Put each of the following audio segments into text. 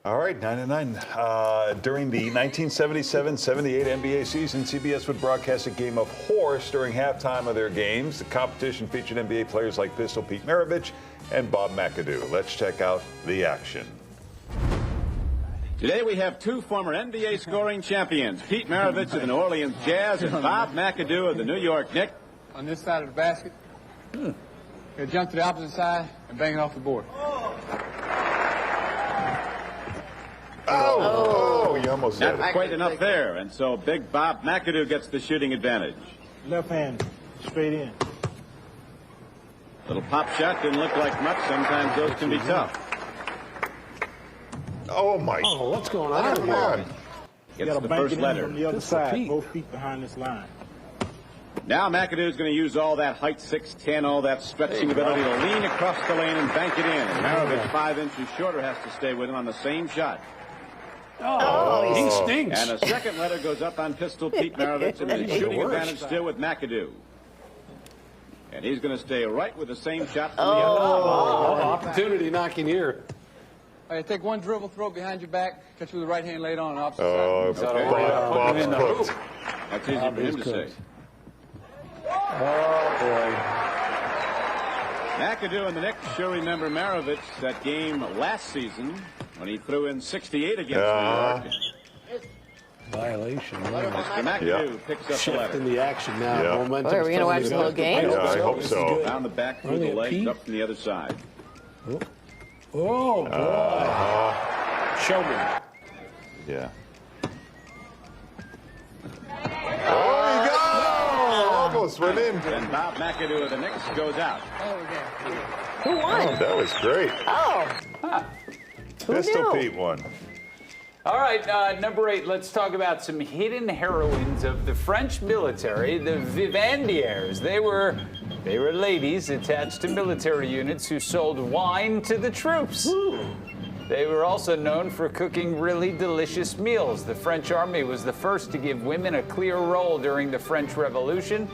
All right, 9-9. During the 1977-78 NBA season, CBS would broadcast a game of horse during halftime of their games. The competition featured NBA players like Pistol Pete Maravich and Bob McAdoo. Let's check out the action. Today we have two former NBA scoring champions, Pete Maravich of the New Orleans Jazz and Bob McAdoo of the New York Knicks. On this side of the basket, you jump to the opposite side and bang it off the board. Oh, you almost said Not it. quite enough there, and so big Bob McAdoo gets the shooting advantage. Left hand, straight in. Little pop shot didn't look like much. Sometimes those can be tough. Oh, my. Oh, what's going on Come here? on. You Gets got to the bank first it in letter. from the other Pistol side, Pete. both feet behind this line. Now McAdoo's going to use all that height, 6'10", all that stretching ability to lean across the lane and bank it in. And Maravich, 5 inches shorter, has to stay with him on the same shot. Oh, he stinks. And a second letter goes up on Pistol Pete Maravich, and the shooting advantage still with McAdoo. And he's going to stay right with the same shot from the other. Opportunity knocking here. All right, take one dribble, throw it behind your back, catch with the right hand, lay it on the opposite Oh, side. Bob's cooked. That's easy for him to say. Oh, boy. McAdoo and the Knicks sure remember Maravich, that game last season when he threw in 68 against New York. Violation. Yeah. Mr. McAdoo picks up the Shift letter. in the action now. Yeah. Momentum. Are we gonna watch the whole game? Yeah, I hope so. Down the back through Only the a legs, peep. up from the other side. Oh, boy. Showman. Yeah. Oh, he got it! Almost went in. And Bob McAdoo of the Knicks goes out. Who won? That was great. Oh, who Pistol knew? Pete won. All right, number 8, let's talk about some hidden heroines of the French military, the Vivandières. They were ladies attached to military units who sold wine to the troops. They were also known for cooking really delicious meals. The French army was the first to give women a clear role during the French Revolution.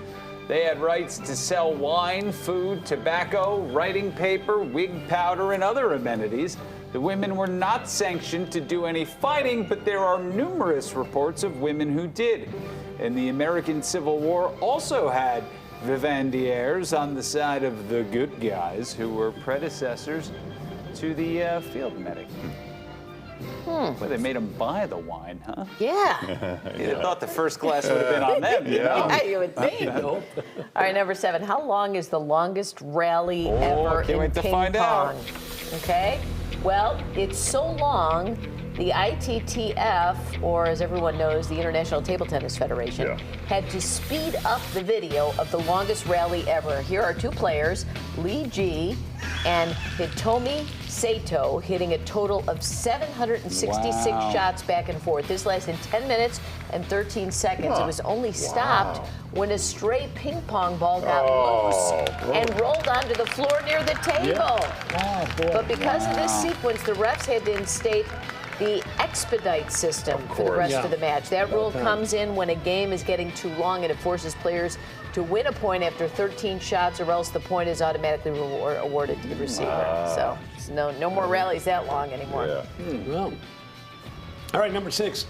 They had rights to sell wine, food, tobacco, writing paper, wig powder, and other amenities. The women were not sanctioned to do any fighting, but there are numerous reports of women who did. And the American Civil War also had Vivandières on the side of the good guys, who were predecessors to the field medic. Well, they made them buy the wine, huh? Yeah. You'd have thought the first class would have been on them, you know? Yeah, you would think. All right, number 7. How long is the longest rally ever can't in wait to ping find pong? out. Okay. Well, it's so long, the ITTF, or as everyone knows, the International Table Tennis Federation, had to speed up the video of the longest rally ever. Here are two players, Li Ji and Hitomi Sato, hitting a total of 766 shots back and forth. This lasted 10 minutes and 13 seconds. It was only stopped when a stray ping pong ball got loose and rolled onto the floor near the table. But because of this sequence, the refs had to instate the expedite system for the rest of the match. That rule comes in when a game is getting too long and it forces players to win a point after 13 shots, or else the point is automatically awarded to the receiver. So no more rallies that long anymore. Well. All right, number 6.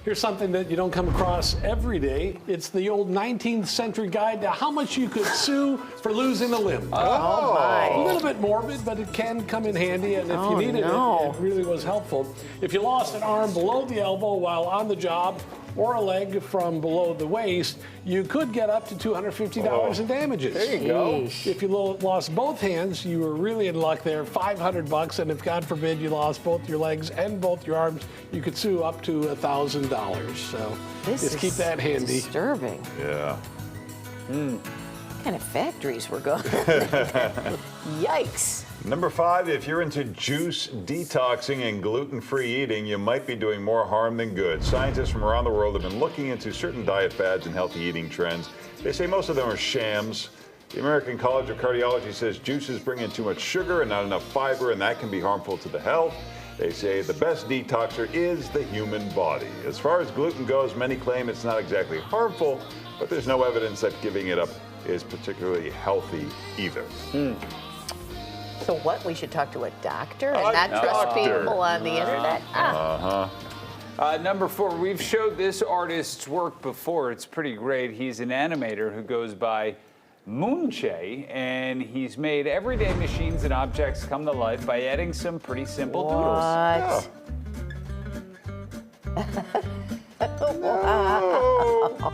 Here's something that you don't come across every day. It's the old 19th century guide to how much you could sue for losing a limb. Oh, my. A little bit morbid, but it can come in handy, and if you needed it, it really was helpful. If you lost an arm below the elbow while on the job, or a leg from below the waist, you could get up to $250 in damages. There you go. If you lost both hands, you were really in luck there, $500. And if, God forbid, you lost both your legs and both your arms, you could sue up to $1,000. So just keep that handy. Disturbing. Yeah. What kind of factories were going? Yikes. Number 5, if you're into juice detoxing and gluten-free eating, you might be doing more harm than good. Scientists from around the world have been looking into certain diet fads and healthy eating trends. They say most of them are shams. The American College of Cardiology says juices bring in too much sugar and not enough fiber, and that can be harmful to the health. They say the best detoxer is the human body. As far as gluten goes, many claim it's not exactly harmful, but there's no evidence that giving it up is particularly healthy either. So what? We should talk to a doctor and A not trust doctor. people on the internet? Number 4, we've showed this artist's work before. It's pretty great. He's an animator who goes by Moonche, and he's made everyday machines and objects come to life by adding some pretty simple doodles. What?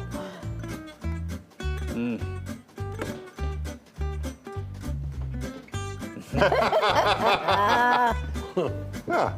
Oh. Yeah.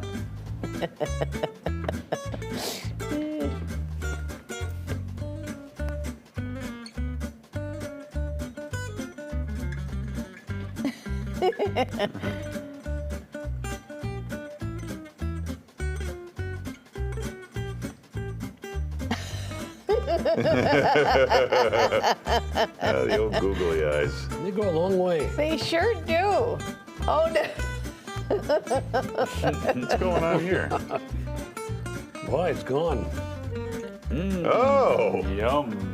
The old googly eyes. They go a long way. They sure do. Oh, no. What's going on here? Boy, it's gone. Oh. Yum.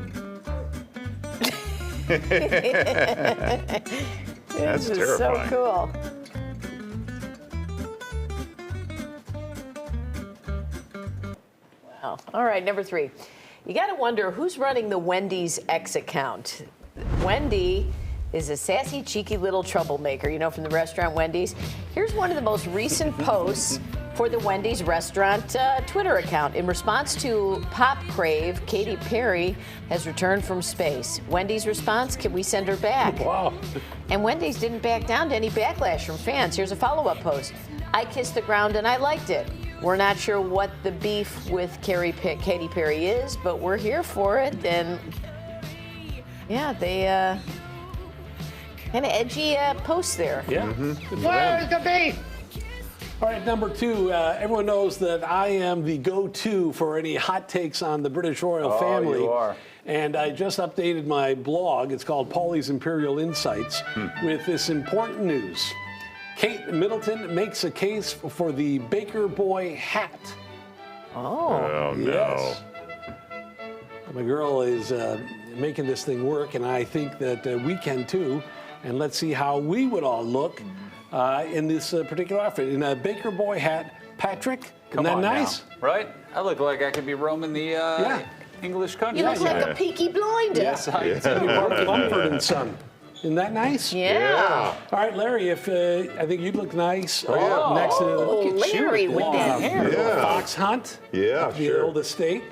That's This is so terrifying. cool. Wow. All right, number 3. You got to wonder who's running the Wendy's X account. Wendy is a sassy, cheeky little troublemaker, you know, from the restaurant Wendy's. Here's one of the most recent posts for the Wendy's restaurant Twitter account. In response to Pop Crave, Katy Perry has returned from space. Wendy's response, can we send her back? Wow. And Wendy's didn't back down to any backlash from fans. Here's a follow-up post. I kissed the ground and I liked it. We're not sure what the beef with Katy Perry is, but we're here for it. And yeah, they kind of edgy post there. Yeah. Where's the beef? All right, number 2. Everyone knows that I am the go-to for any hot takes on the British royal family. You are. And I just updated my blog. It's called Paulie's Imperial Insights with this important news. Kate Middleton makes a case for the Baker Boy hat. Oh, no. Yes. My girl is making this thing work, and I think that we can too. And let's see how we would all look in this particular outfit. In a Baker Boy hat. Patrick, Come isn't on that nice? now, right? I look like I could be roaming the English country. You look like a Peaky Blinder. Yes, I do. Mark Mumford and Son. Isn't that nice? Yeah. All right, Larry, if I think you'd look nice yeah. next to Oh, Larry with that hair. Yeah. Fox Hunt. Yeah, of the sure. old estate.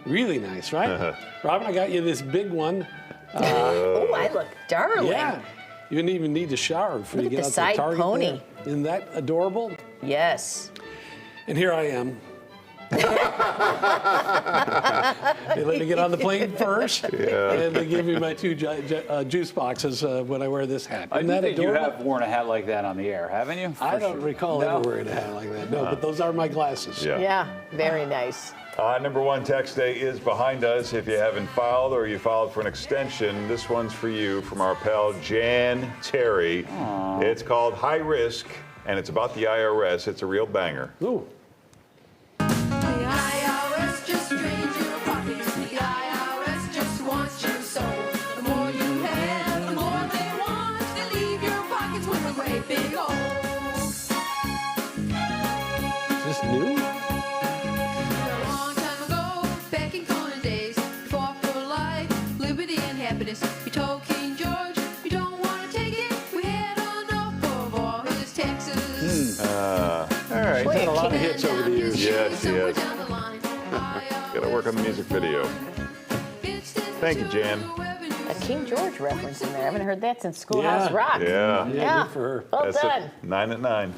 Really nice, right? Robin, I got you this big one. Oh, I look darling. Yeah. You didn't even need to shower before Look you at get the out side to Target. pony. There. Isn't that adorable? Yes. And here I am. They let me get on the plane first, and they give me my 2 juice boxes when I wear this hat. I Isn't do that think you adorable? have worn a hat like that on the air, haven't you? I For don't sure. recall No? ever wearing a hat like that. No, but those are my glasses. Yeah. Yeah, very nice. Number 1 tax day is behind us. If you haven't filed or you filed for an extension, this one's for you from our pal Jan Terry. It's called High Risk, and it's about the IRS. It's a real banger. Ooh. The IRS just drains your pockets. The IRS just wants you so. The more you have, the more they want. They leave your pockets with a great big hole. Is this new? A long time ago, back in Conan days, you fought for life, liberty, and happiness. You told King George you don't want to take it. We had enough of all his taxes. All right. Had a lot of hits over the years. Yes, yes. Gotta work on the music video. Thank you, Jan. A King George reference in there. I haven't heard that since Schoolhouse Rock. Yeah. Yeah, Yeah. good for her. Well That's done. it. 9 at 9.